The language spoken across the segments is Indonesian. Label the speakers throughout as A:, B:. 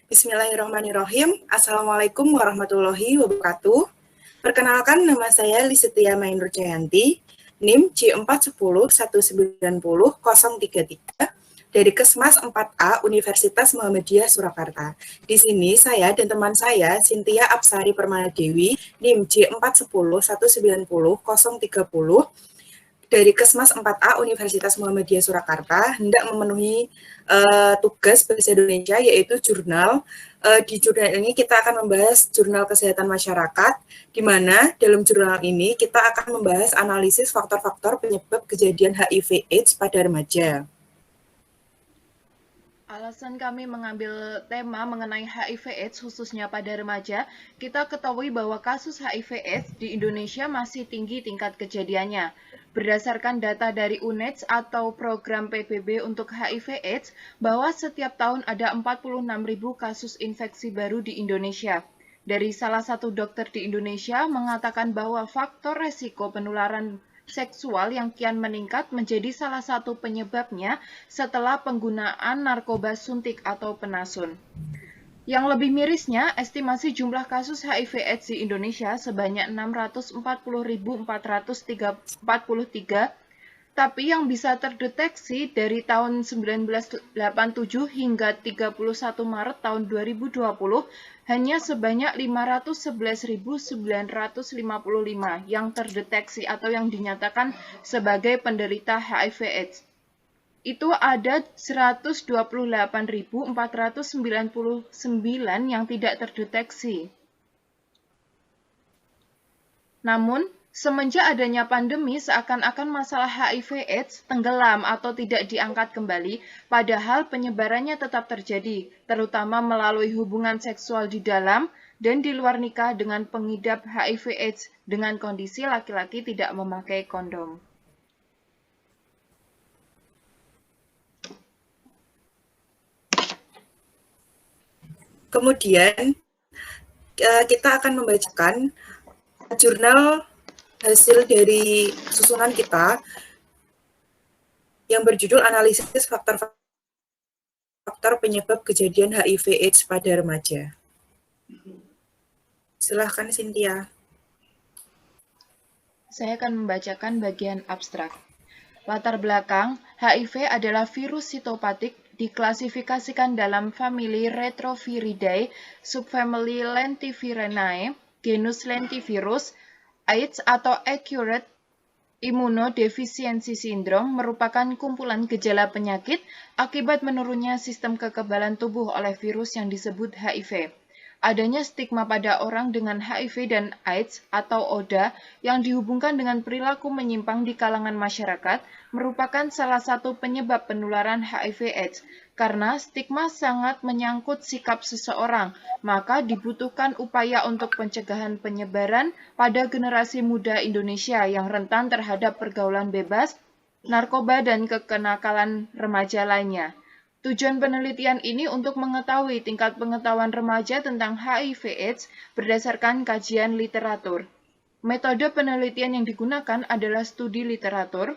A: Bismillahirrahmanirrahim. Assalamualaikum warahmatullahi wabarakatuh. Perkenalkan, nama saya Lisetia Mainur Jayanti, NIM J40190033 dari Kesmas 4A Universitas Muhammadiyah Surakarta. Di sini saya dan teman saya, Cynthia Apsari Permanadewi, NIM J40190030 dari Kesmas 4A Universitas Muhammadiyah Surakarta hendak memenuhi tugas bahasa Indonesia, yaitu jurnal. Di jurnal ini kita akan membahas jurnal kesehatan masyarakat, di mana dalam jurnal ini kita akan membahas analisis faktor-faktor penyebab kejadian HIV/AIDS pada remaja.
B: Alasan kami mengambil tema mengenai HIV/AIDS khususnya pada remaja, kita ketahui bahwa kasus HIV/AIDS di Indonesia masih tinggi tingkat kejadiannya. Berdasarkan data dari UNAIDS atau Program PBB untuk HIV/AIDS, bahwa setiap tahun ada 46.000 kasus infeksi baru di Indonesia. Dari salah satu dokter di Indonesia mengatakan bahwa faktor resiko penularan seksual yang kian meningkat menjadi salah satu penyebabnya setelah penggunaan narkoba suntik atau penasun. Yang lebih mirisnya, estimasi jumlah kasus HIV/AIDS di Indonesia sebanyak 640.443, tapi yang bisa terdeteksi dari tahun 1987 hingga 31 Maret tahun 2020 hanya sebanyak 511.955 yang terdeteksi atau yang dinyatakan sebagai penderita HIV/AIDS. Itu ada 128.499 yang tidak terdeteksi. Namun, semenjak adanya pandemi, seakan-akan masalah HIV/AIDS tenggelam atau tidak diangkat kembali, padahal penyebarannya tetap terjadi, terutama melalui hubungan seksual di dalam dan di luar nikah dengan pengidap HIV/AIDS dengan kondisi laki-laki tidak memakai kondom.
A: Kemudian, kita akan membacakan jurnal hasil dari susunan kita yang berjudul analisis faktor penyebab kejadian HIV/AIDS pada remaja. Silahkan, Cynthia.
B: Saya akan membacakan bagian abstrak. Latar belakang, HIV adalah virus sitopatik diklasifikasikan dalam famili Retroviridae, subfamili Lentivirinae, genus Lentivirus. AIDS atau Acute Immunodeficiency Syndrome merupakan kumpulan gejala penyakit akibat menurunnya sistem kekebalan tubuh oleh virus yang disebut HIV. Adanya stigma pada orang dengan HIV dan AIDS atau ODA yang dihubungkan dengan perilaku menyimpang di kalangan masyarakat merupakan salah satu penyebab penularan HIV/AIDS. Karena stigma sangat menyangkut sikap seseorang, maka dibutuhkan upaya untuk pencegahan penyebaran pada generasi muda Indonesia yang rentan terhadap pergaulan bebas, narkoba, dan kekenakalan remaja lainnya. Tujuan penelitian ini untuk mengetahui tingkat pengetahuan remaja tentang HIV/AIDS berdasarkan kajian literatur. Metode penelitian yang digunakan adalah studi literatur.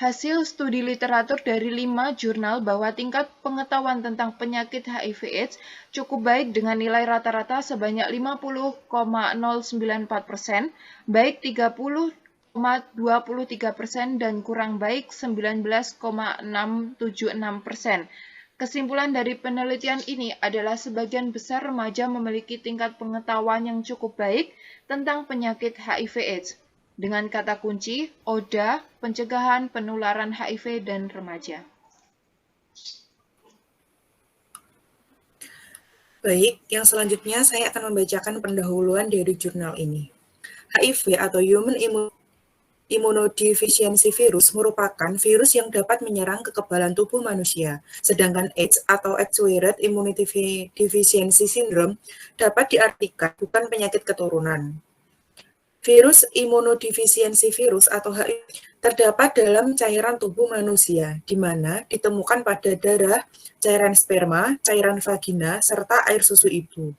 B: Hasil studi literatur dari 5 jurnal bahwa tingkat pengetahuan tentang penyakit HIV/AIDS cukup baik dengan nilai rata-rata sebanyak 50,094%, baik 30,23% dan kurang baik 19,676%. Kesimpulan dari penelitian ini adalah sebagian besar remaja memiliki tingkat pengetahuan yang cukup baik tentang penyakit HIV/AIDS. Dengan kata kunci, ODA, pencegahan penularan HIV dan remaja.
A: Baik, yang selanjutnya saya akan membacakan pendahuluan dari jurnal ini. HIV atau Human Immunodeficiency Virus merupakan virus yang dapat menyerang kekebalan tubuh manusia, sedangkan AIDS atau Acquired Immunity Deficiency Syndrome dapat diartikan bukan penyakit keturunan. Virus imunodefisiensi virus atau HIV terdapat dalam cairan tubuh manusia, di mana ditemukan pada darah, cairan sperma, cairan vagina, serta air susu ibu.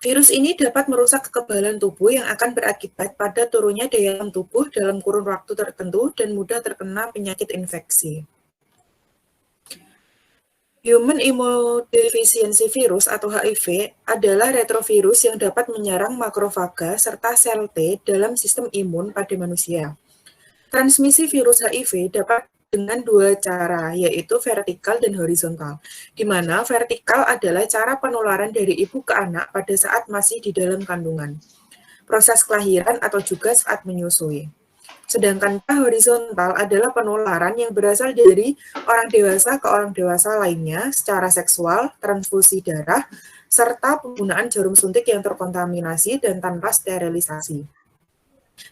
A: Virus ini dapat merusak kekebalan tubuh yang akan berakibat pada turunnya daya tahan tubuh dalam kurun waktu tertentu dan mudah terkena penyakit infeksi. Human Immunodeficiency Virus atau HIV adalah retrovirus yang dapat menyerang makrofaga serta sel T dalam sistem imun pada manusia. Transmisi virus HIV dapat dengan dua cara, yaitu vertikal dan horizontal, di mana vertikal adalah cara penularan dari ibu ke anak pada saat masih di dalam kandungan, proses kelahiran atau juga saat menyusui. Sedangkan horizontal adalah penularan yang berasal dari orang dewasa ke orang dewasa lainnya secara seksual, transfusi darah, serta penggunaan jarum suntik yang terkontaminasi dan tanpa sterilisasi.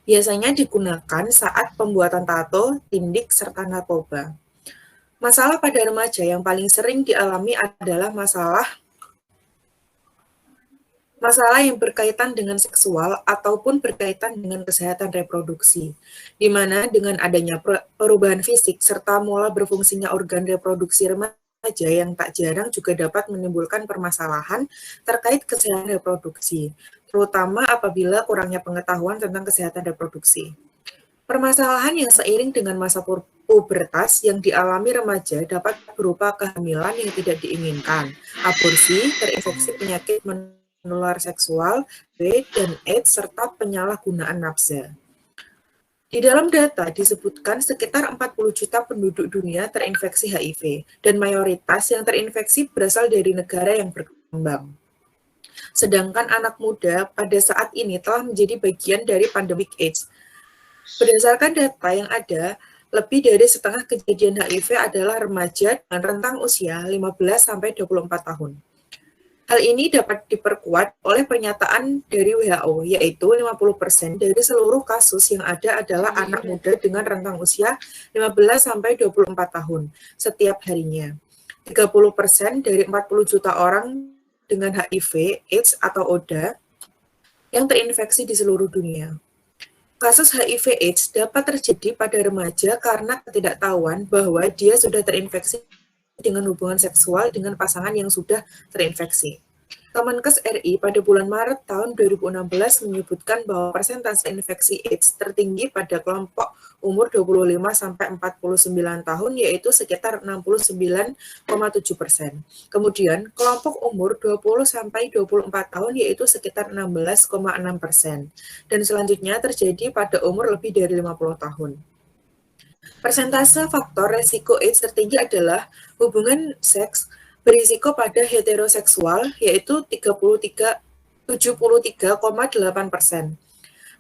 A: Biasanya digunakan saat pembuatan tato, tindik, serta narkoba. Masalah pada remaja yang paling sering dialami adalah masalah yang berkaitan dengan seksual ataupun berkaitan dengan kesehatan reproduksi, di mana dengan adanya perubahan fisik serta mulai berfungsinya organ reproduksi remaja yang tak jarang juga dapat menimbulkan permasalahan terkait kesehatan reproduksi, terutama apabila kurangnya pengetahuan tentang kesehatan reproduksi. Permasalahan yang seiring dengan masa pubertas yang dialami remaja dapat berupa kehamilan yang tidak diinginkan, aborsi, terinfeksi penyakit menular seksual, B, dan AIDS, serta penyalahgunaan nafsa. Di dalam data disebutkan sekitar 40 juta penduduk dunia terinfeksi HIV, dan mayoritas yang terinfeksi berasal dari negara yang berkembang. Sedangkan anak muda pada saat ini telah menjadi bagian dari pandemik AIDS. Berdasarkan data yang ada, lebih dari setengah kejadian HIV adalah remaja dengan rentang usia 15-24 tahun. Hal ini dapat diperkuat oleh pernyataan dari WHO, yaitu 50% dari seluruh kasus yang ada adalah anak muda dengan rentang usia 15-24 tahun setiap harinya. 30% dari 40 juta orang dengan HIV, AIDS, atau ODA yang terinfeksi di seluruh dunia. Kasus HIV/AIDS dapat terjadi pada remaja karena ketidaktahuan bahwa dia sudah terinfeksi dengan hubungan seksual dengan pasangan yang sudah terinfeksi. Kemenkes RI pada bulan Maret tahun 2016 menyebutkan bahwa persentase infeksi AIDS tertinggi pada kelompok umur 25-49 tahun, yaitu sekitar 69,7%. Kemudian kelompok umur 20-24 tahun yaitu sekitar 16,6%. Dan selanjutnya terjadi pada umur lebih dari 50 tahun. Persentase faktor resiko AIDS tertinggi adalah hubungan seks berisiko pada heteroseksual, yaitu 73,8%.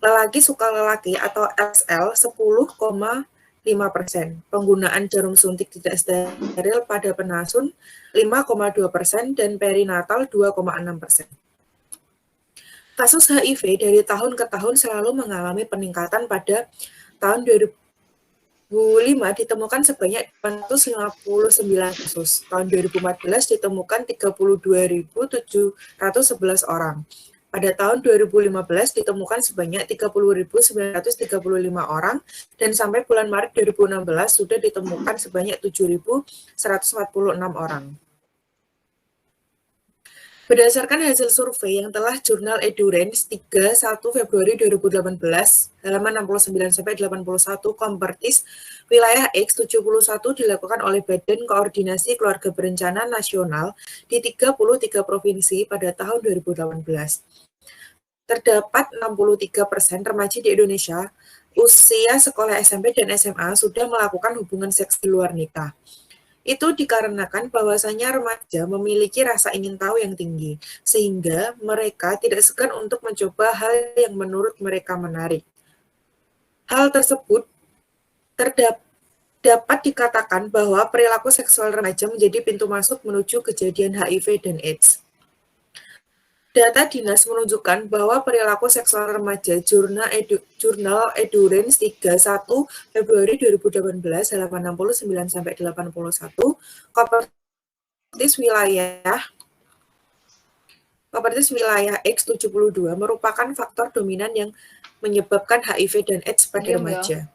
A: Lelaki suka lelaki atau SL 10,5%. Penggunaan jarum suntik tidak steril pada penasun 5,2% dan perinatal 2,6%. Kasus HIV dari tahun ke tahun selalu mengalami peningkatan. Pada tahun 2005 ditemukan sebanyak 459 kasus. Tahun 2014 ditemukan 32.711 orang. Pada tahun 2015 ditemukan sebanyak 30.935 orang, dan sampai bulan Maret 2016 sudah ditemukan sebanyak 7.146 orang. Berdasarkan hasil survei yang telah jurnal Endurance 1 Februari 2018, halaman 69-81, Kompertis wilayah X71 dilakukan oleh Badan Koordinasi Keluarga Berencana Nasional di 33 provinsi pada tahun 2018. Terdapat 63% remaja di Indonesia usia sekolah SMP dan SMA sudah melakukan hubungan seks di luar nikah. Itu dikarenakan bahwasanya remaja memiliki rasa ingin tahu yang tinggi, sehingga mereka tidak segan untuk mencoba hal yang menurut mereka menarik. Hal tersebut dapat dikatakan bahwa perilaku seksual remaja menjadi pintu masuk menuju kejadian HIV dan AIDS. Data dinas menunjukkan bahwa perilaku seksual remaja jurnal Endurance 1 Februari 2018 halaman 69-81, Kompertis wilayah X72 merupakan faktor dominan yang menyebabkan HIV dan AIDS pada remaja.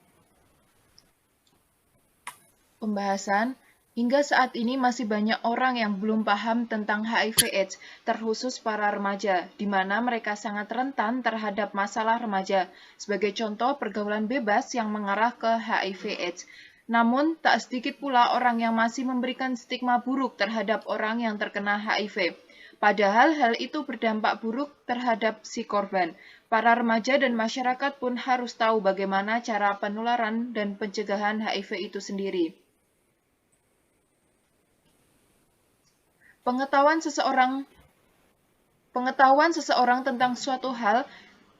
B: Pembahasan. Hingga saat ini masih banyak orang yang belum paham tentang HIV/AIDS, terkhusus para remaja, di mana mereka sangat rentan terhadap masalah remaja. Sebagai contoh, pergaulan bebas yang mengarah ke HIV/AIDS. Namun, tak sedikit pula orang yang masih memberikan stigma buruk terhadap orang yang terkena HIV. Padahal hal itu berdampak buruk terhadap si korban. Para remaja dan masyarakat pun harus tahu bagaimana cara penularan dan pencegahan HIV itu sendiri. Pengetahuan seseorang tentang suatu hal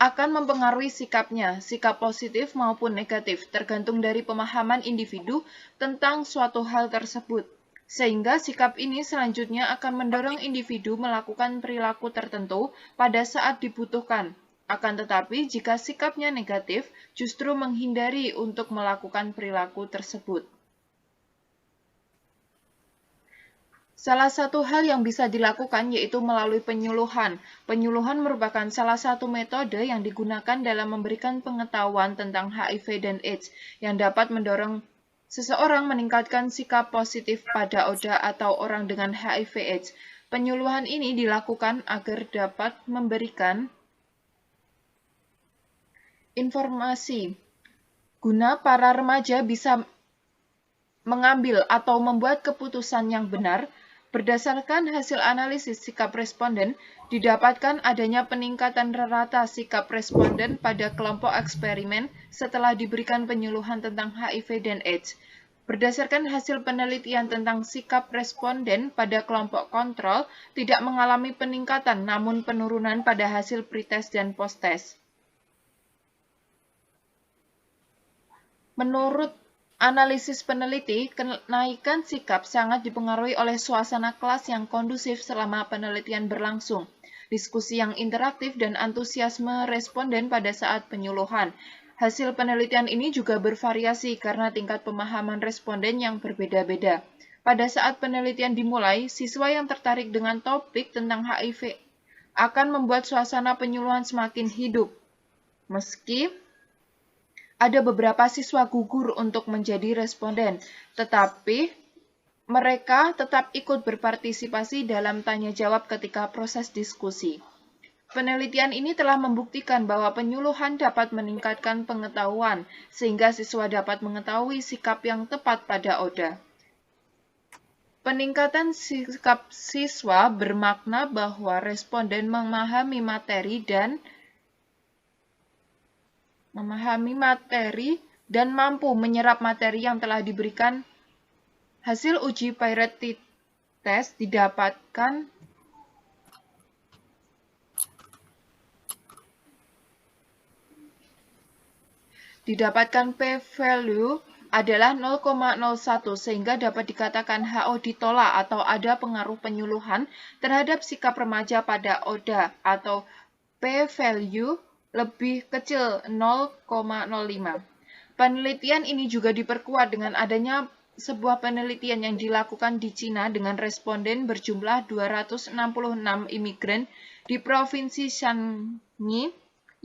B: akan mempengaruhi sikapnya, sikap positif maupun negatif, tergantung dari pemahaman individu tentang suatu hal tersebut. Sehingga sikap ini selanjutnya akan mendorong individu melakukan perilaku tertentu pada saat dibutuhkan. Akan tetapi, jika sikapnya negatif, justru menghindari untuk melakukan perilaku tersebut. Salah satu hal yang bisa dilakukan yaitu melalui penyuluhan. Penyuluhan merupakan salah satu metode yang digunakan dalam memberikan pengetahuan tentang HIV dan AIDS yang dapat mendorong seseorang meningkatkan sikap positif pada ODA atau orang dengan HIV/AIDS. Penyuluhan ini dilakukan agar dapat memberikan informasi guna para remaja bisa mengambil atau membuat keputusan yang benar. Berdasarkan hasil analisis sikap responden, didapatkan adanya peningkatan rata sikap responden pada kelompok eksperimen setelah diberikan penyuluhan tentang HIV dan AIDS. Berdasarkan hasil penelitian tentang sikap responden pada kelompok kontrol, tidak mengalami peningkatan namun penurunan pada hasil pretest dan posttest. Menurut analisis peneliti, kenaikan sikap sangat dipengaruhi oleh suasana kelas yang kondusif selama penelitian berlangsung, diskusi yang interaktif, dan antusiasme responden pada saat penyuluhan. Hasil penelitian ini juga bervariasi karena tingkat pemahaman responden yang berbeda-beda. Pada saat penelitian dimulai, siswa yang tertarik dengan topik tentang HIV akan membuat suasana penyuluhan semakin hidup. Meski ada beberapa siswa gugur untuk menjadi responden, tetapi mereka tetap ikut berpartisipasi dalam tanya jawab ketika proses diskusi. Penelitian ini telah membuktikan bahwa penyuluhan dapat meningkatkan pengetahuan, sehingga siswa dapat mengetahui sikap yang tepat pada ODA. Peningkatan sikap siswa bermakna bahwa responden memahami materi dan mampu menyerap materi yang telah diberikan. Hasil uji Pearson test didapatkan p-value adalah 0,01 sehingga dapat dikatakan HO ditolak atau ada pengaruh penyuluhan terhadap sikap remaja pada ODA atau p-value lebih kecil 0,05. Penelitian ini juga diperkuat dengan adanya sebuah penelitian yang dilakukan di Cina dengan responden berjumlah 266 imigran di Provinsi Shanxi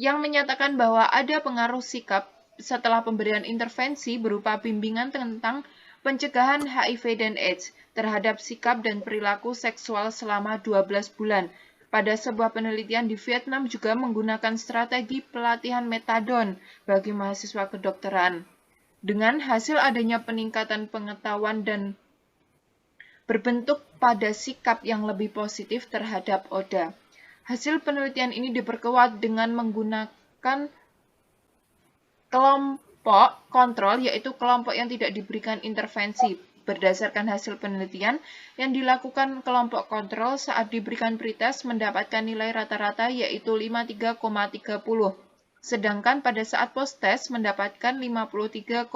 B: yang menyatakan bahwa ada pengaruh sikap setelah pemberian intervensi berupa bimbingan tentang pencegahan HIV dan AIDS terhadap sikap dan perilaku seksual selama 12 bulan. Pada sebuah penelitian di Vietnam juga menggunakan strategi pelatihan metadon bagi mahasiswa kedokteran. Dengan hasil adanya peningkatan pengetahuan dan berbentuk pada sikap yang lebih positif terhadap ODA. Hasil penelitian ini diperkuat dengan menggunakan kelompok kontrol, yaitu kelompok yang tidak diberikan intervensi. Berdasarkan hasil penelitian yang dilakukan kelompok kontrol saat diberikan pretest mendapatkan nilai rata-rata yaitu 53,30, sedangkan pada saat posttest mendapatkan 53,10.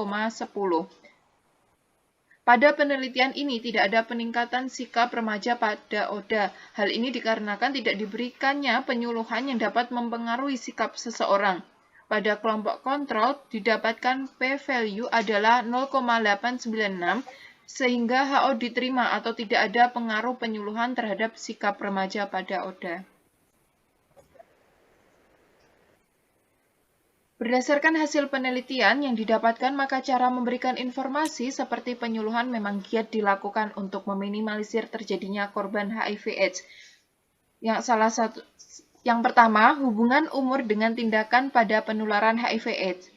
B: Pada penelitian ini tidak ada peningkatan sikap remaja pada ODA. Hal ini dikarenakan tidak diberikannya penyuluhan yang dapat mempengaruhi sikap seseorang. Pada kelompok kontrol didapatkan p-value adalah 0,896 sehingga HO diterima atau tidak ada pengaruh penyuluhan terhadap sikap remaja pada ODA. Berdasarkan hasil penelitian yang didapatkan, maka cara memberikan informasi seperti penyuluhan memang giat dilakukan untuk meminimalisir terjadinya korban HIV/AIDS. Yang pertama, hubungan umur dengan tindakan pada penularan HIV/AIDS.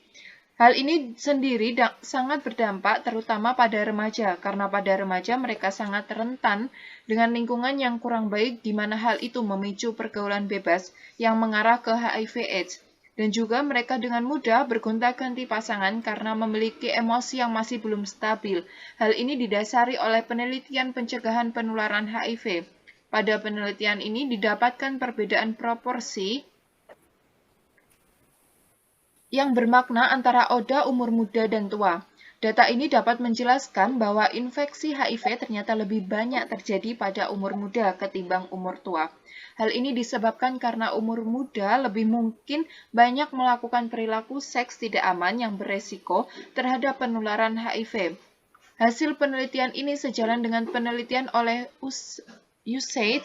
B: Hal ini sendiri sangat berdampak terutama pada remaja, karena pada remaja mereka sangat rentan dengan lingkungan yang kurang baik di mana hal itu memicu pergaulan bebas yang mengarah ke HIV/AIDS. Dan juga mereka dengan mudah bergonta-ganti pasangan karena memiliki emosi yang masih belum stabil. Hal ini didasari oleh penelitian pencegahan penularan HIV. Pada penelitian ini didapatkan perbedaan proporsi yang bermakna antara ODA umur muda dan tua. Data ini dapat menjelaskan bahwa infeksi HIV ternyata lebih banyak terjadi pada umur muda ketimbang umur tua. Hal ini disebabkan karena umur muda lebih mungkin banyak melakukan perilaku seks tidak aman yang beresiko terhadap penularan HIV. Hasil penelitian ini sejalan dengan penelitian oleh USAID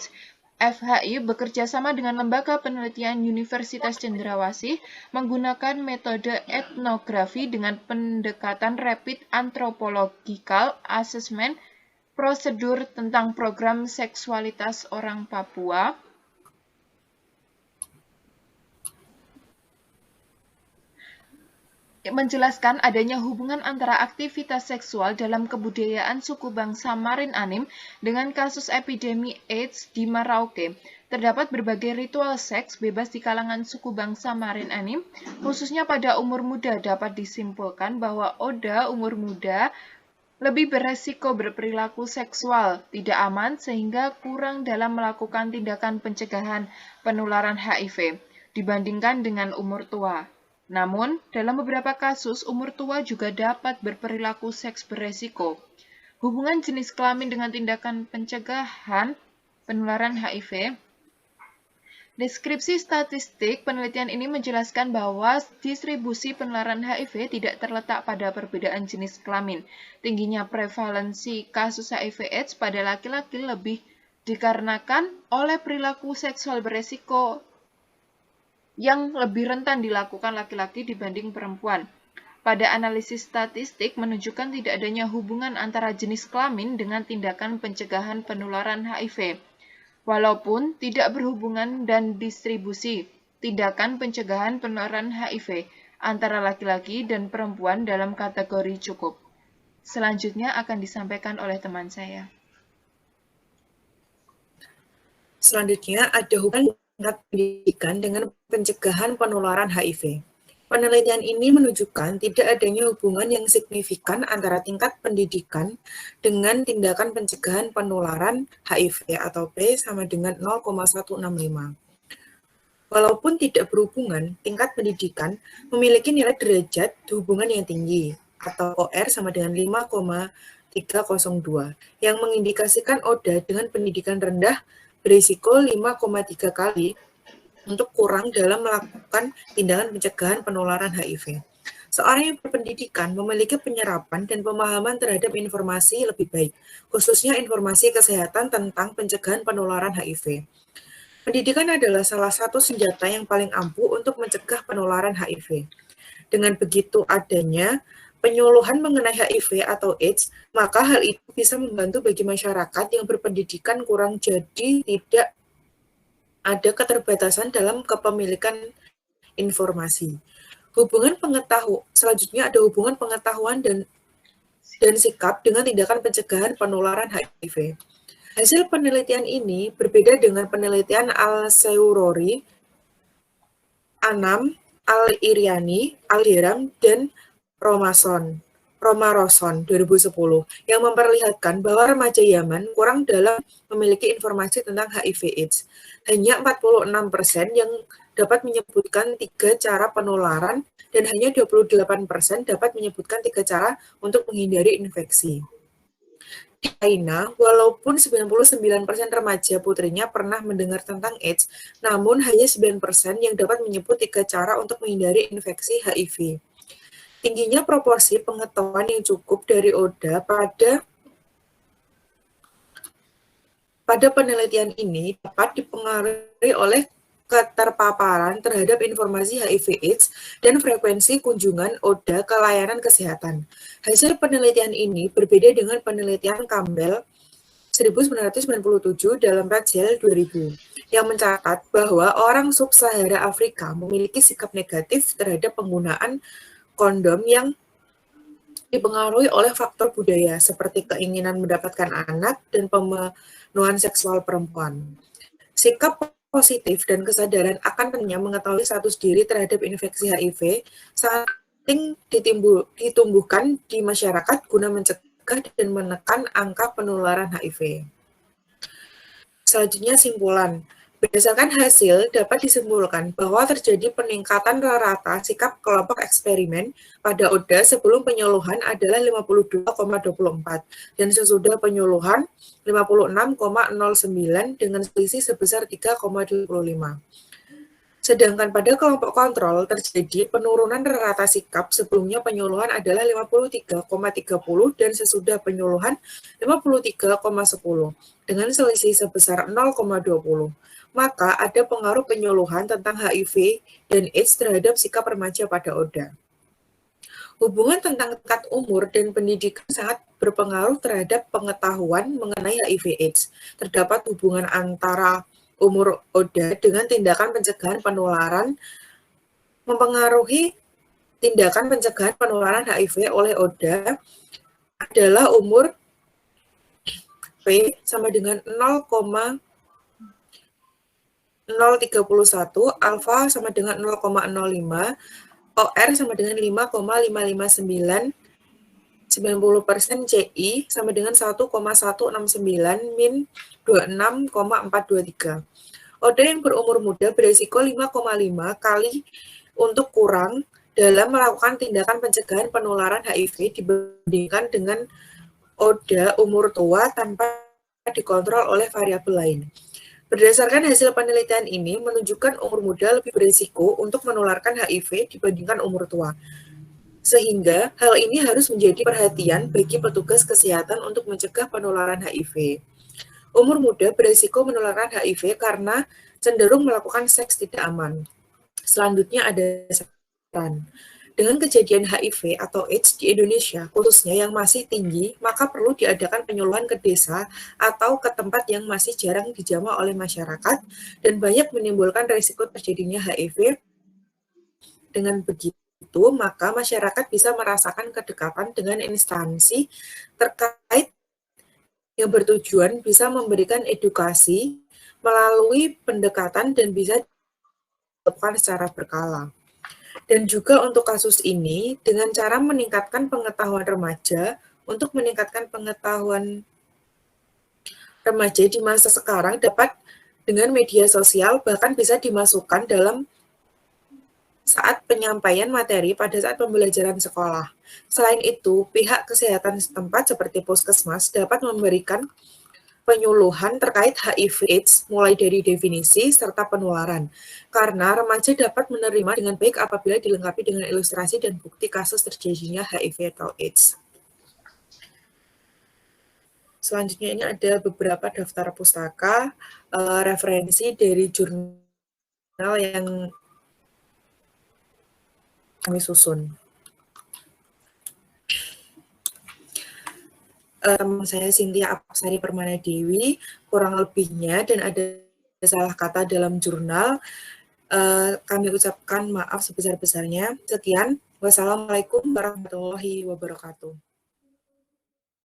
B: FHI bekerja sama dengan Lembaga Penelitian Universitas Cendrawasih menggunakan metode etnografi dengan pendekatan Rapid Anthropological Assessment prosedur tentang program seksualitas orang Papua menjelaskan adanya hubungan antara aktivitas seksual dalam kebudayaan suku bangsa Marin Anim dengan kasus epidemi AIDS di Merauke. Terdapat berbagai ritual seks bebas di kalangan suku bangsa Marin Anim, khususnya pada umur muda. Dapat disimpulkan bahwa ODA umur muda lebih beresiko berperilaku seksual tidak aman sehingga kurang dalam melakukan tindakan pencegahan penularan HIV dibandingkan dengan umur tua. Namun, dalam beberapa kasus, umur tua juga dapat berperilaku seks beresiko. Hubungan jenis kelamin dengan tindakan pencegahan penularan HIV. Deskripsi statistik penelitian ini menjelaskan bahwa distribusi penularan HIV tidak terletak pada perbedaan jenis kelamin. Tingginya prevalensi kasus HIV/AIDS pada laki-laki lebih dikarenakan oleh perilaku seksual beresiko yang lebih rentan dilakukan laki-laki dibanding perempuan. Pada analisis statistik menunjukkan tidak adanya hubungan antara jenis kelamin dengan tindakan pencegahan penularan HIV. Walaupun tidak berhubungan dan distribusi tindakan pencegahan penularan HIV antara laki-laki dan perempuan dalam kategori cukup. Selanjutnya akan disampaikan oleh teman saya.
A: Selanjutnya ada hubungan pendidikan dengan pencegahan penularan HIV. Penelitian ini menunjukkan tidak adanya hubungan yang signifikan antara tingkat pendidikan dengan tindakan pencegahan penularan HIV atau P sama dengan 0,165. Walaupun tidak berhubungan, tingkat pendidikan memiliki nilai derajat hubungan yang tinggi atau OR sama dengan 5,302 yang mengindikasikan ODA dengan pendidikan rendah berisiko 5,3 kali untuk kurang dalam melakukan tindakan pencegahan penularan HIV. Seorang yang berpendidikan memiliki penyerapan dan pemahaman terhadap informasi lebih baik, khususnya informasi kesehatan tentang pencegahan penularan HIV. Pendidikan adalah salah satu senjata yang paling ampuh untuk mencegah penularan HIV. Dengan begitu adanya penyuluhan mengenai HIV atau AIDS, maka hal itu bisa membantu bagi masyarakat yang berpendidikan kurang jadi tidak ada keterbatasan dalam kepemilikan informasi. Selanjutnya ada hubungan pengetahuan dan sikap dengan tindakan pencegahan penularan HIV. Hasil penelitian ini berbeda dengan penelitian Al-Seurori, Anam, Al-Iriani, Al-Hiram, dan Romaroson 2010 yang memperlihatkan bahwa remaja Yaman kurang dalam memiliki informasi tentang HIV/AIDS. Hanya 46% yang dapat menyebutkan 3 cara penularan dan hanya 28% dapat menyebutkan 3 cara untuk menghindari infeksi. Di China, walaupun 99% remaja putrinya pernah mendengar tentang AIDS, namun hanya 9% yang dapat menyebut 3 cara untuk menghindari infeksi HIV. Tingginya proporsi pengetahuan yang cukup dari ODA pada penelitian ini dapat dipengaruhi oleh keterpaparan terhadap informasi HIV/AIDS dan frekuensi kunjungan ODA ke layanan kesehatan. Hasil penelitian ini berbeda dengan penelitian Campbell 1997 dalam Rachel 2000 yang mencatat bahwa orang sub-Sahara Afrika memiliki sikap negatif terhadap penggunaan kondom yang dipengaruhi oleh faktor budaya seperti keinginan mendapatkan anak dan pemenuhan seksual perempuan. Sikap positif dan kesadaran akan pentingnya mengetahui status diri terhadap infeksi HIV sangat penting ditumbuhkan di masyarakat guna mencegah dan menekan angka penularan HIV. Selanjutnya simpulan. Berdasarkan hasil, dapat disimpulkan bahwa terjadi peningkatan rata sikap kelompok eksperimen pada ODA sebelum penyuluhan adalah 52,24 dan sesudah penyuluhan 56,09 dengan selisih sebesar 3,25. Sedangkan pada kelompok kontrol terjadi penurunan rata sikap sebelumnya penyuluhan adalah 53,30 dan sesudah penyuluhan 53,10 dengan selisih sebesar 0,20. Maka ada pengaruh penyuluhan tentang HIV dan AIDS terhadap sikap remaja pada ODA. Hubungan tentang tingkat umur dan pendidikan sangat berpengaruh terhadap pengetahuan mengenai HIV/AIDS. Terdapat hubungan antara umur ODA dengan tindakan pencegahan penularan mempengaruhi tindakan pencegahan penularan HIV oleh ODA adalah umur P sama dengan 0,031, alfa sama dengan 0,05, OR sama dengan 5,559, 90% CI sama dengan 1,169 min 26,423. ODA yang berumur muda beresiko 5,5 kali untuk kurang dalam melakukan tindakan pencegahan penularan HIV dibandingkan dengan ODA umur tua tanpa dikontrol oleh variabel lain. Berdasarkan hasil penelitian ini menunjukkan umur muda lebih berisiko untuk menularkan HIV dibandingkan umur tua. Sehingga hal ini harus menjadi perhatian bagi petugas kesehatan untuk mencegah penularan HIV. Umur muda berisiko menularkan HIV karena cenderung melakukan seks tidak aman. Selanjutnya ada saran. Dengan kejadian HIV atau AIDS di Indonesia, khususnya yang masih tinggi, maka perlu diadakan penyuluhan ke desa atau ke tempat yang masih jarang dijamah oleh masyarakat dan banyak menimbulkan risiko terjadinya HIV. Dengan begitu, maka masyarakat bisa merasakan kedekatan dengan instansi terkait yang bertujuan bisa memberikan edukasi melalui pendekatan dan bisa dilakukan secara berkala. Dan juga untuk kasus ini, dengan cara meningkatkan pengetahuan remaja, untuk meningkatkan pengetahuan remaja di masa sekarang dapat dengan media sosial bahkan bisa dimasukkan dalam saat penyampaian materi pada saat pembelajaran sekolah. Selain itu, pihak kesehatan setempat seperti puskesmas dapat memberikan penyuluhan terkait HIV/AIDS mulai dari definisi serta penularan, karena remaja dapat menerima dengan baik apabila dilengkapi dengan ilustrasi dan bukti kasus terjadinya HIV atau AIDS. Selanjutnya ini ada beberapa daftar pustaka, referensi dari jurnal yang kami susun. Teman saya Cynthia Apsari Permana Dewi, kurang lebihnya dan ada salah kata dalam jurnal, kami ucapkan maaf sebesar-besarnya. Sekian, wassalamualaikum warahmatullahi wabarakatuh.